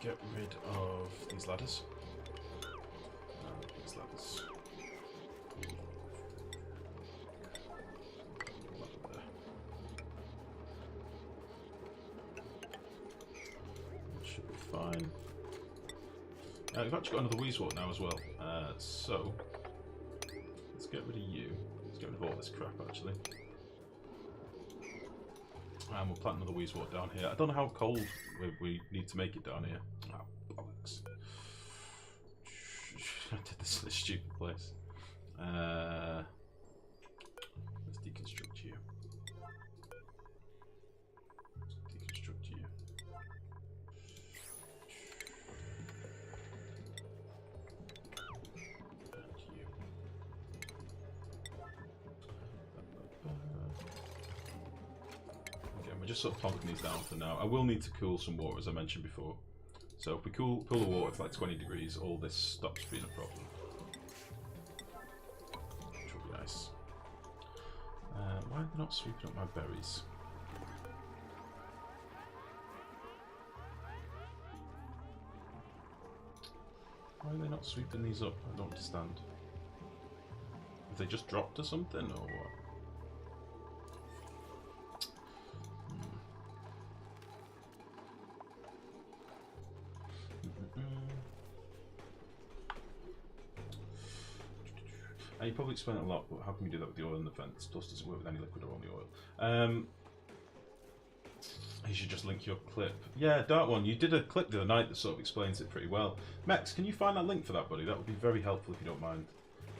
get rid of these ladders. These ladders. Should be fine. We've actually got another Weezewort now as well. So let's get rid of you. Let's get rid of all this crap actually. And we'll plant another Weezewort down here. I don't know how cold we need to make it down here. Oh, bollocks. I did this in a stupid place. Let's deconstruct you. Let's deconstruct you. And you. Okay, we're just sort of plonking these down for now. I will need to cool some water, as I mentioned before. So if we cool the water to like 20 degrees, all this stops being a problem. Which will be nice. Why are they not sweeping up my berries? Why are they not sweeping these up? I don't understand. Have they just dropped or something, or what? And you probably explain it a lot, but how can we do that with the oil in the vents? Plus, does it work with any liquid or only oil? You should just link your clip. Yeah, Dark One, you did a clip the other night that sort of explains it pretty well. Mex, can you find that link for that, buddy? That would be very helpful if you don't mind.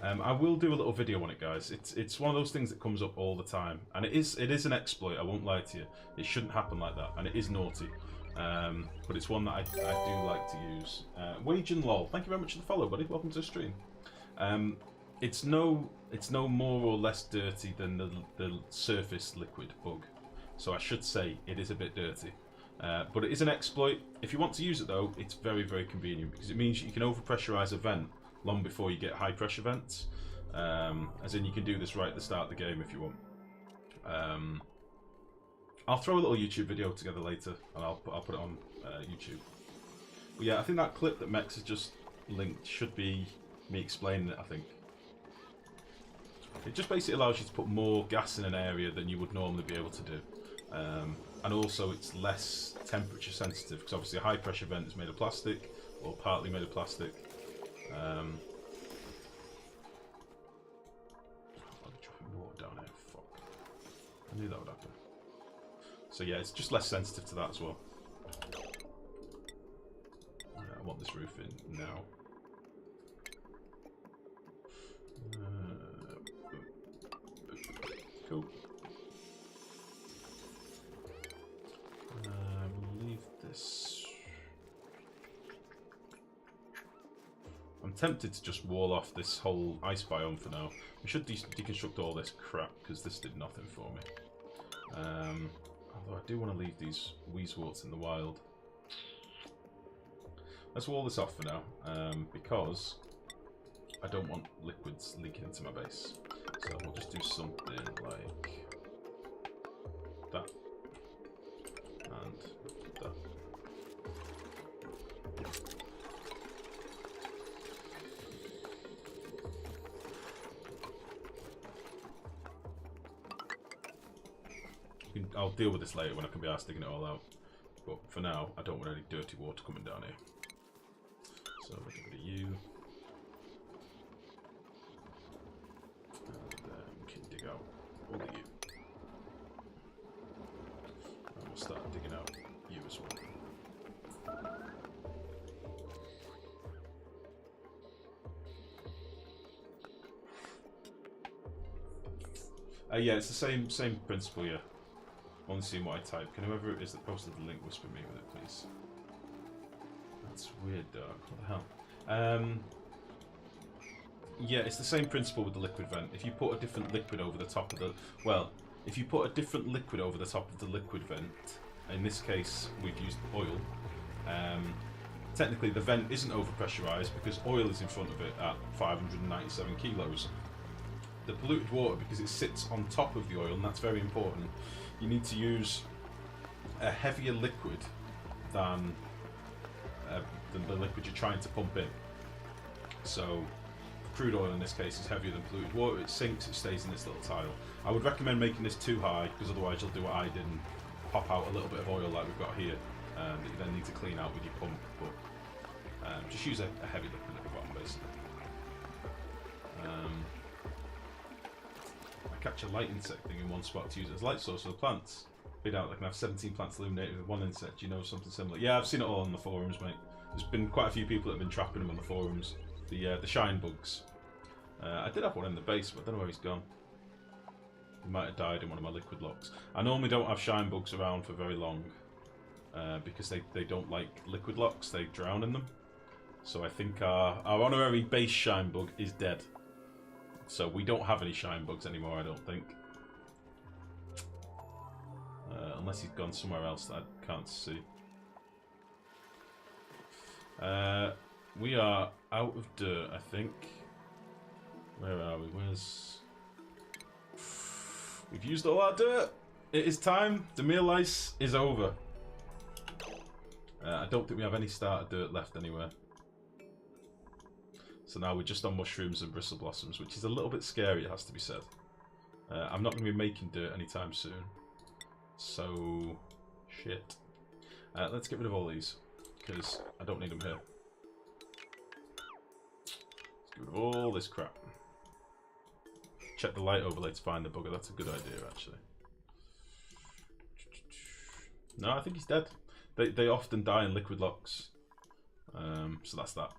I will do a little video on it, guys. It's one of those things that comes up all the time, and it is an exploit. I won't lie to you. It shouldn't happen like that, and it is naughty. But it's one that I do like to use. Wage and Lol, thank you very much for the follow, buddy. Welcome to the stream. It's no more or less dirty than the surface liquid bug, so I should say it is a bit dirty, but it is an exploit. If you want to use it though, it's very, very convenient because it means you can overpressurize a vent long before you get high pressure vents, as in you can do this right at the start of the game if you want. I'll throw a little YouTube video together later and I'll put it on YouTube. But yeah, I think that clip that Mex has just linked should be me explaining it, I think. It just basically allows you to put more gas in an area than you would normally be able to do. And also it's less temperature sensitive, because obviously a high pressure vent is made of plastic, or partly made of plastic. I'm dropping water down here, fuck. I knew that would happen. So yeah, it's just less sensitive to that as well. I want this roof in now. Cool. We'll leave this. I'm tempted to just wall off this whole ice biome for now. We should deconstruct all this crap because this did nothing for me. Although I do want to leave these Weezeworts in the wild. Let's wall this off for now, because I don't want liquids leaking into my base. So we'll just do something like that and that. I'll deal with this later when I can be asked digging it all out. But for now, I don't want any dirty water coming down here. So we'll get rid of you. Out all of you. And we'll start digging out you as well. Yeah, it's the same principle, yeah. Only seeing what I type. Can whoever it is that posted the link whisper me with it, please? That's weird, Dark. What the hell? Yeah, it's the same principle with the liquid vent. If you put a different liquid over the top of the... Well, if you put a different liquid over the top of the liquid vent, in this case we've used oil, technically the vent isn't overpressurized because oil is in front of it at 597 kilos. The polluted water, because it sits on top of the oil, and that's very important, you need to use a heavier liquid than the liquid you're trying to pump in. So crude oil in this case is heavier than polluted water. It sinks, it stays in this little tile. I would recommend making this too high, because otherwise you'll do what I did and pop out a little bit of oil like we've got here, that you then need to clean out with your pump. But just use a heavy liquid at the bottom, basically. I catch a light insect thing in one spot to use it as light source for the plants. Bid out, I can have 17 plants illuminated with one insect. You know something similar? Yeah, I've seen it all on the forums, mate. There's been quite a few people that have been trapping them on the forums. The shine bugs. I did have one in the base, but I don't know where he's gone. He might have died in one of my liquid locks. I normally don't have shine bugs around for very long, because they don't like liquid locks. They drown in them. So I think our honorary base shine bug is dead. So we don't have any shine bugs anymore, I don't think. Unless he's gone somewhere else that I can't see. We are out of dirt, I think. Where are we? We've used all our dirt. It is time. The meal lice is over. I don't think we have any starter dirt left anywhere. So now we're just on mushrooms and bristle blossoms, which is a little bit scary, it has to be said. I'm not going to be making dirt anytime soon. So, shit. Let's get rid of all these, because I don't need them here. Let's get rid of all this crap. Check the light overlay to find the bugger. That's a good idea, actually. No, I think he's dead. They often die in liquid locks. So that's that.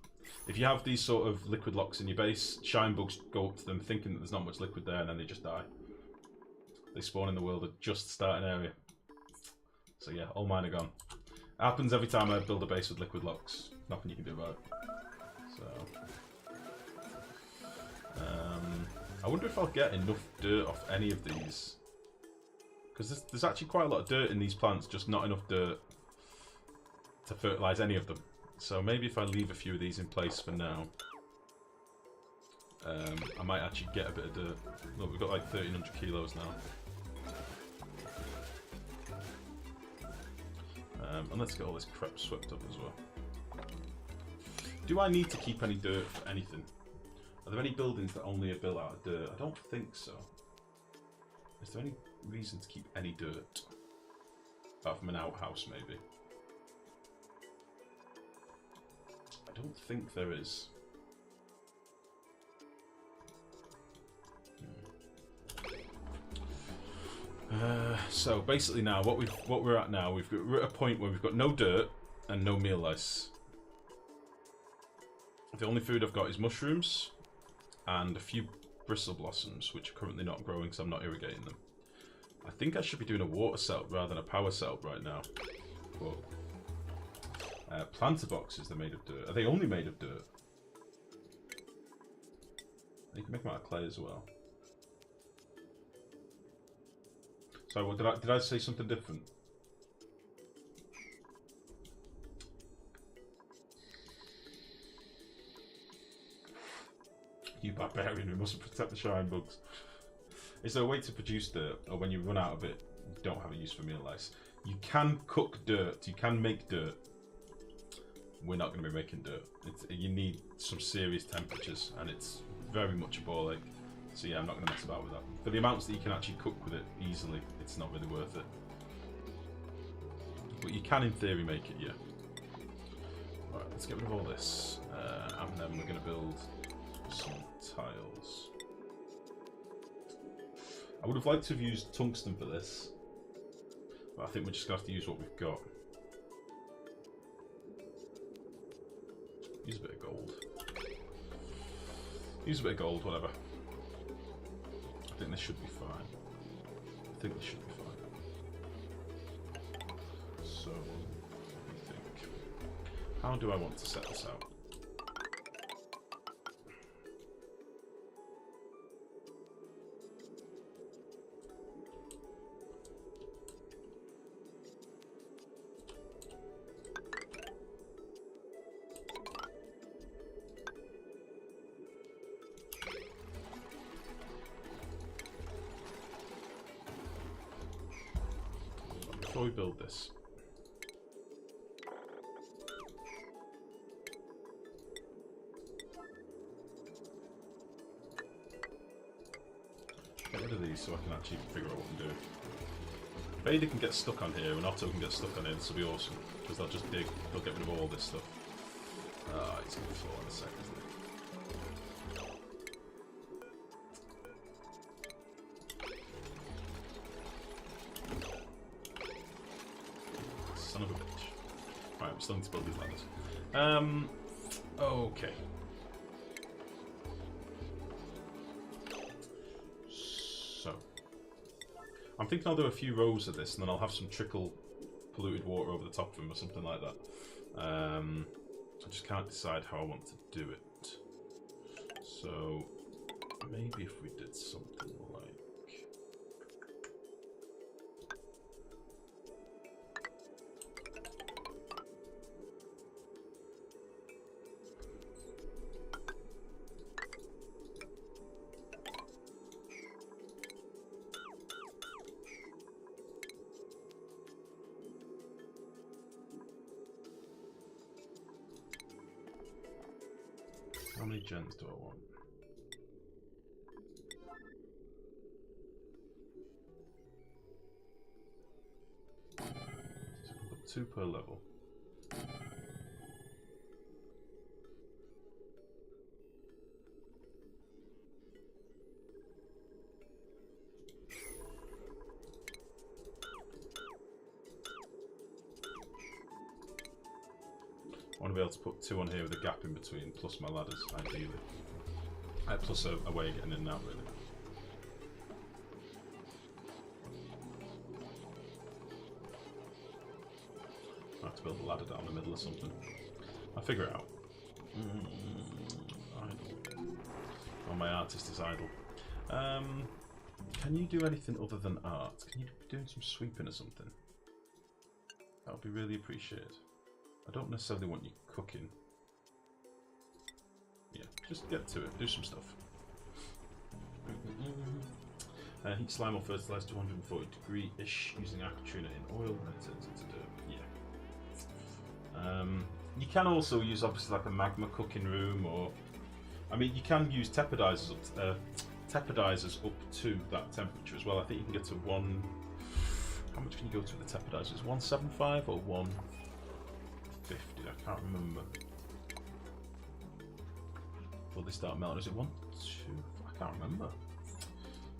If you have these sort of liquid locks in your base, shine bugs go up to them thinking that there's not much liquid there, and then they just die. They spawn in the world of just starting area. So yeah, all mine are gone. It happens every time I build a base with liquid locks. Nothing you can do about it. So I wonder if I'll get enough dirt off any of these. Because there's actually quite a lot of dirt in these plants, just not enough dirt to fertilise any of them. So maybe if I leave a few of these in place for now, I might actually get a bit of dirt. Look, we've got like 1,300 kilos now. And let's get all this crap swept up as well. Do I need to keep any dirt for anything? Are there any buildings that only are built out of dirt? I don't think so. Is there any reason to keep any dirt? Apart from an outhouse, maybe. I don't think there is. So basically now, what we're at now, we're at a point where we've got no dirt and no meal lice. The only food I've got is mushrooms and a few bristle blossoms, which are currently not growing, so I'm not irrigating them. I think I should be doing a water setup rather than a power setup right now. But planter boxes, they're made of dirt. Are they only made of dirt? You can make them out of clay as well. Sorry, what, did I say something different? You barbarian, we mustn't protect the shine bugs. Is there a way to produce dirt, or when you run out of it, you don't have a use for meal lice? You can cook dirt, you can make dirt. We're not going to be making dirt. You need some serious temperatures, and it's very much a ball ache. So yeah, I'm not going to mess about with that. For the amounts that you can actually cook with it easily, it's not really worth it. But you can, in theory, make it, yeah. Alright, let's get rid of all this. And then we're going to build some tiles. I would have liked to have used tungsten for this, but I think we're just going to have to use what we've got. Use a bit of gold. Use a bit of gold, whatever. I think this should be fine. I think this should be fine. So, what do you think? How do I want to set this out? Before we build this, these so I can actually figure out what I'm doing. If Ada can get stuck on here and Otto can get stuck on here, this will be awesome. Because they'll just dig, they'll get rid of all this stuff. Ah, he's going to fall in a second, isn't he? Son of a bitch. Right, we're starting to build these ladders. Okay. So, I'm thinking I'll do a few rows of this and then I'll have some trickle polluted water over the top of them or something like that. I just can't decide how I want to do it. So, maybe if we did something like... How many gens do I want? So we've got 2 per level. I want to be able to put 2 on here with a gap in between, plus my ladders, ideally. Plus a way of getting in and out, really. I have to build a ladder down the middle or something. I'll figure it out. Idle. Oh, my artist is idle. Can you do anything other than art? Can you be doing some sweeping or something? That would be really appreciated. I don't necessarily want you cooking. Yeah, just get to it. Do some stuff. Heat slime or fertilize 240 degree-ish using aquatrina in oil. That turns into dirt. Yeah. You can also use obviously like a magma cooking room, or I mean you can use tepidizers up to that temperature as well. I think you can get to 1. How much can you go to with the tepidizers? 175 or 150? I can't remember. Before they start melting, is it 1, 2? I can't remember.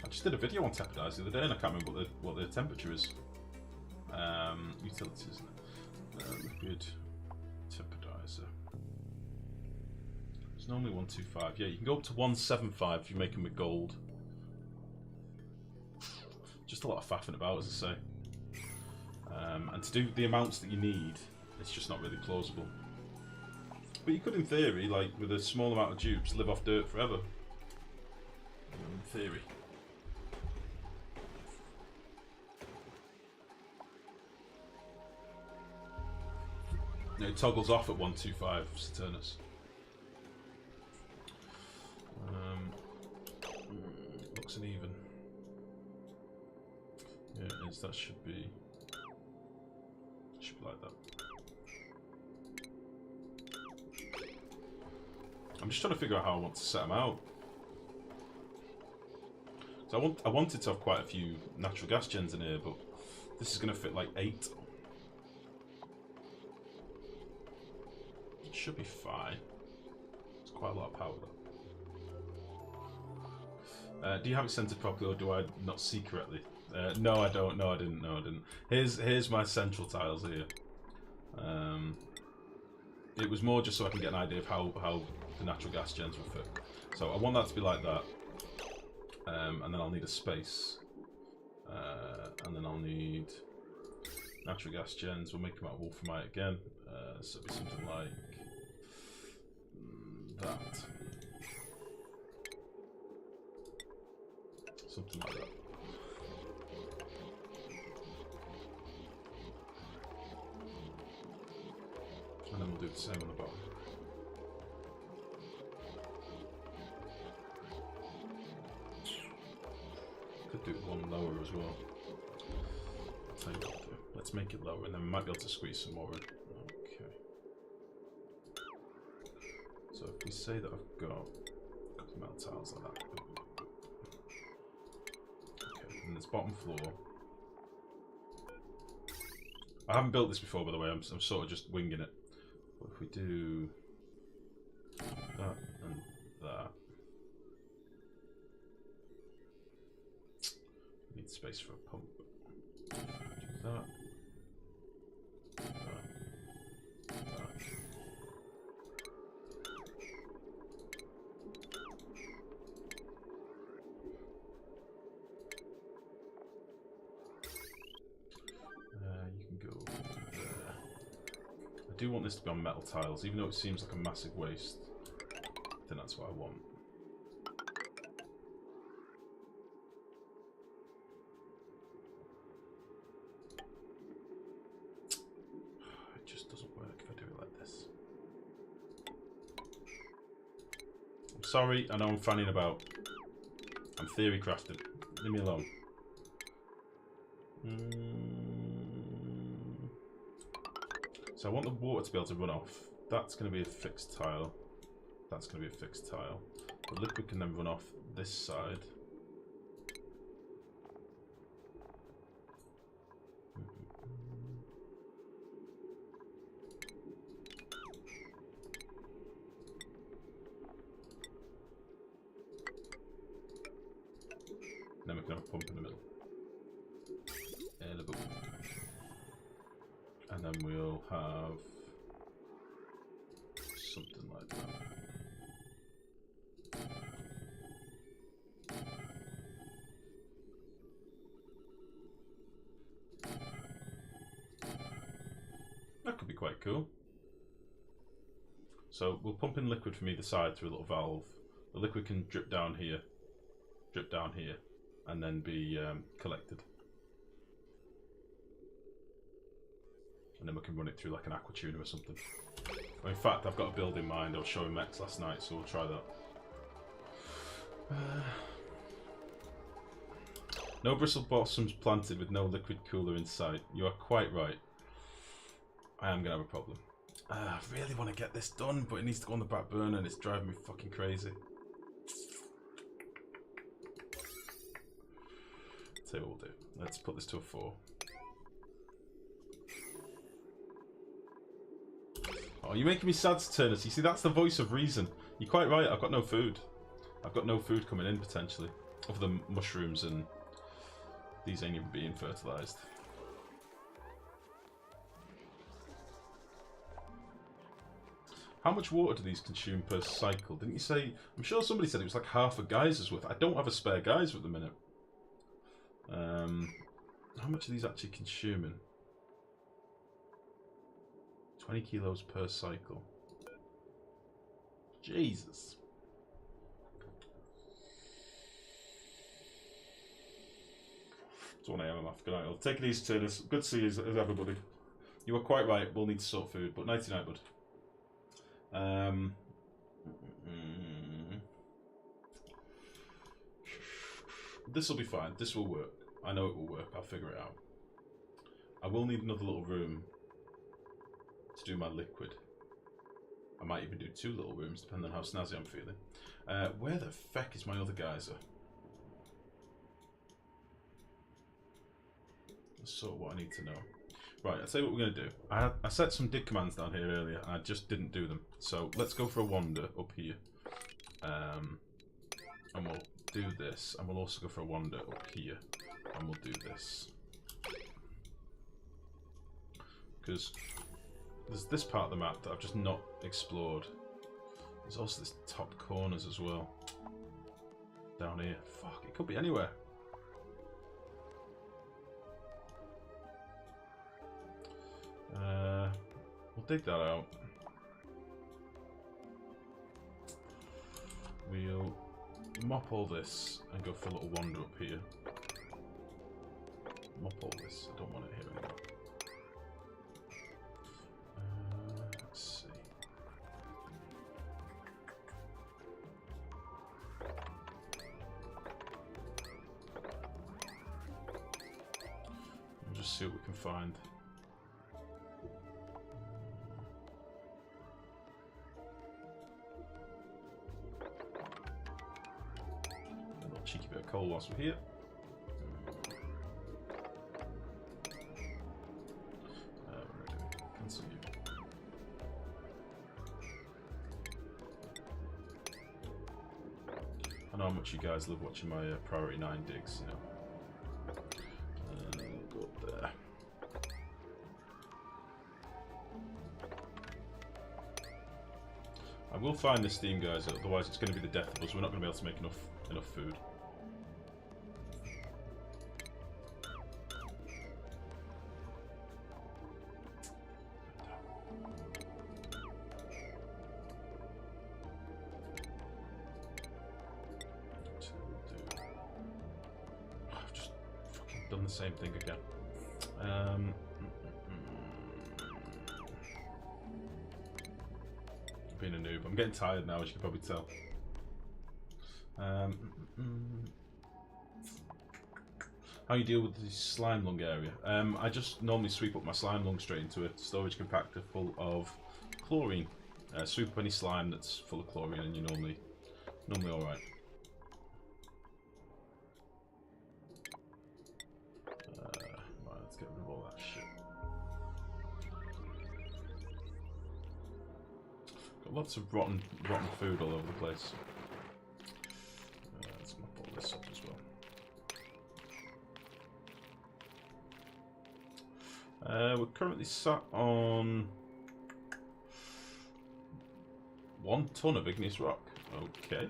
I just did a video on tepidizers the other day, and I can't remember what the temperature is. Utilities, liquid tepidizer. It's normally 125. Yeah, you can go up to 175 if you make them with gold. Just a lot of faffing about, as I say. And to do the amounts that you need, it's just not really plausible. But you could, in theory, like with a small amount of dupes, live off dirt forever. In theory. No, it toggles off at 125, Saturnus. Looks uneven. Yeah, it is. That should be like that. I'm just trying to figure out how I want to set them out. So I wanted to have quite a few natural gas gens in here, but this is going to fit like 8. It should be fine. It's quite a lot of power though. Do you have it centered properly, or do I not see correctly? No, I don't. No, I didn't. No, I didn't. Here's my central tiles here. It was more just so I can get an idea of how the natural gas gens will fit. So I want that to be like that, and then I'll need a space, and then I'll need natural gas gens. We'll make them out of wolframite again. So it'll be something like that. Something like that. And then we'll do the same on the bottom. Could do one lower as well. I'll tell you what to do. Let's make it lower and then we might be able to squeeze some more in. Okay. So if we say that I've got a couple of metal tiles like that. and this bottom floor. I haven't built this before, by the way. I'm sort of just winging it. But if we do that and that, need space for a pump. Do that. You can go there. I do want this to be on metal tiles, even though it seems like a massive waste. I think that's what I want. It just doesn't work if I do it like this. I'm sorry, I know I'm fanning about. I'm theory crafting. Leave me alone. So I want the water to be able to run off. That's going to be a fixed tile. That's going to be a fixed tile. The liquid can then run off this side. Then we can have a pump in the middle. And then we'll have something like that. That could be quite cool. So we'll pump in liquid from either side through a little valve. The liquid can drip down here, and then be collected. And then we can run it through like an aqua tuner or something. Or in fact, I've got a build in mind. I was showing Mex last night, so we'll try that. No bristle blossoms planted with no liquid cooler in sight. You are quite right. I am going to have a problem. I really want to get this done, but it needs to go on the back burner and it's driving me fucking crazy. Tell you what we'll do. Let's put this to a 4. Oh, you're making me sad, Turnus. You see, that's the voice of reason. You're quite right. I've got no food. I've got no food coming in, potentially. Other than mushrooms, and these ain't even being fertilised. How much water do these consume per cycle? Didn't you say... I'm sure somebody said it was like half a geyser's worth. I don't have a spare geyser at the minute. How much are these actually consuming? 20 kilos per cycle. Jesus. It's 1 AM, I'm off. Good night. I'll take it easy, Turnus. Good to see you as everybody. You were quite right. We'll need to sort food, but nighty night, bud. This will be fine. This will work. I know it will work. I'll figure it out. I will need another little room to do my liquid. I might even do 2 little rooms, depending on how snazzy I'm feeling. Where the feck is my other geyser? That's sort of what I need to know. Right, I'll tell you what we're going to do. I set some dig commands down here earlier, and I just didn't do them. So let's go for a wander up here. And we'll do this, and we'll also go for a wander up here. And we'll do this. Because there's this part of the map that I've just not explored. There's also this top corners as well. Down here. Fuck, it could be anywhere. We'll dig that out. We'll mop all this and go for a little wander up here. Mop all this. I don't want it here anymore. Let's see. We'll just see what we can find. A little cheeky bit of coal whilst we're here. know how much you guys love watching my Priority 9 digs, you know. Go up there. I will find this steam geyser, otherwise it's going to be the death of us. We're not going to be able to make enough food. I've just fucking done the same thing again. Being a noob. I'm getting tired now, as you can probably tell. How you deal with the slime lung area? I just normally sweep up my slime lung straight into a storage compactor full of chlorine. Sweep up any slime that's full of chlorine, and you're normally all right. Right, let's get rid of all that shit. Got lots of rotten food all over the place. Let's mop all this up as well. We're currently sat on 1 ton of igneous rock. Okay.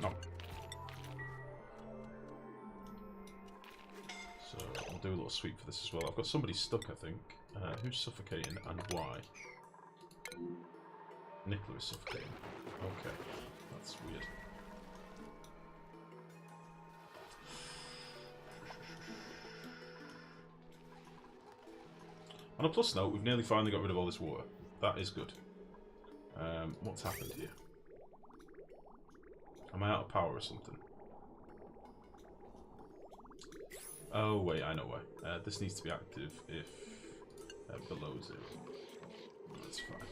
No. So I'll do a little sweep for this as well. I've got somebody stuck, I think. Who's suffocating and why? Nicola is suffocating. Okay, that's weird. On a plus note, we've nearly finally got rid of all this water. That is good. What's happened here? Am I out of power or something? Oh wait, I know why. This needs to be active if below 0. That's fine.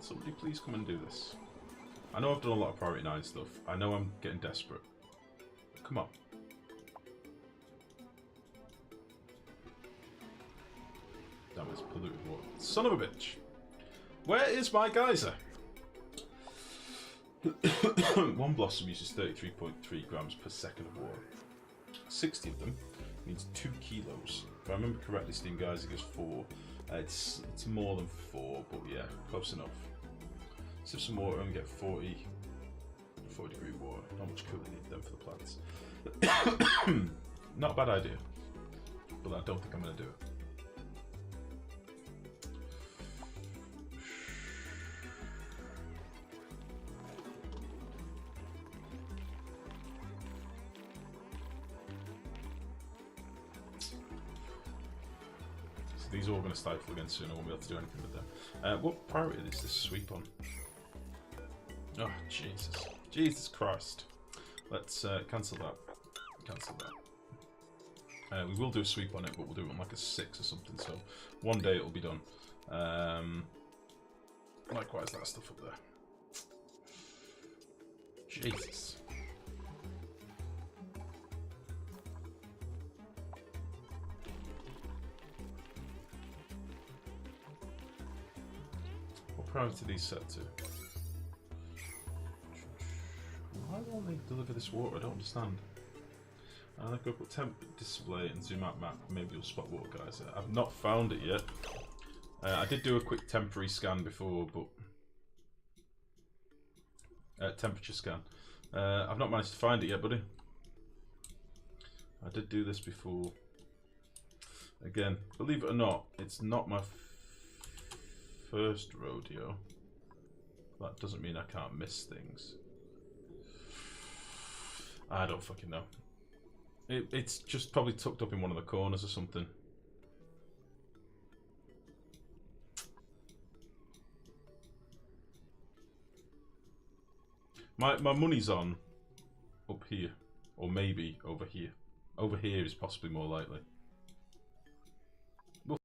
Somebody please come and do this. I know I've done a lot of Priority 9 stuff. I know I'm getting desperate. Come on. Damn, it's polluted water. Son of a bitch! Where is my geyser? 1 blossom uses 33.3 grams per second of water. 60 of them means 2 kilos. If I remember correctly, steam geyser gives 4. It's more than 4, but yeah, close enough. Sieve some water and get 40 degree water. Not much cooling needed then for the plants. Not a bad idea, but I don't think I'm going to do it. So these are all going to stifle again soon. I won't be able to do anything with them. What priority is this sweep on? Oh, Jesus. Jesus Christ. Let's cancel that. Cancel that. We will do a sweep on it, but we'll do it on like a 6 or something, so one day it'll be done. Likewise, that stuff up there. Jesus. What priority are these set to? Why won't they deliver this water? I don't understand. And I go put temp display and zoom out map. Maybe you'll spot water geyser. I've not found it yet. I did do a quick temporary scan before, but temperature scan. I've not managed to find it yet, buddy. I did do this before. Again, believe it or not, it's not my first rodeo. That doesn't mean I can't miss things. I don't fucking know. It's just probably tucked up in one of the corners or something. My money's on up here, or maybe over here. Over here is possibly more likely.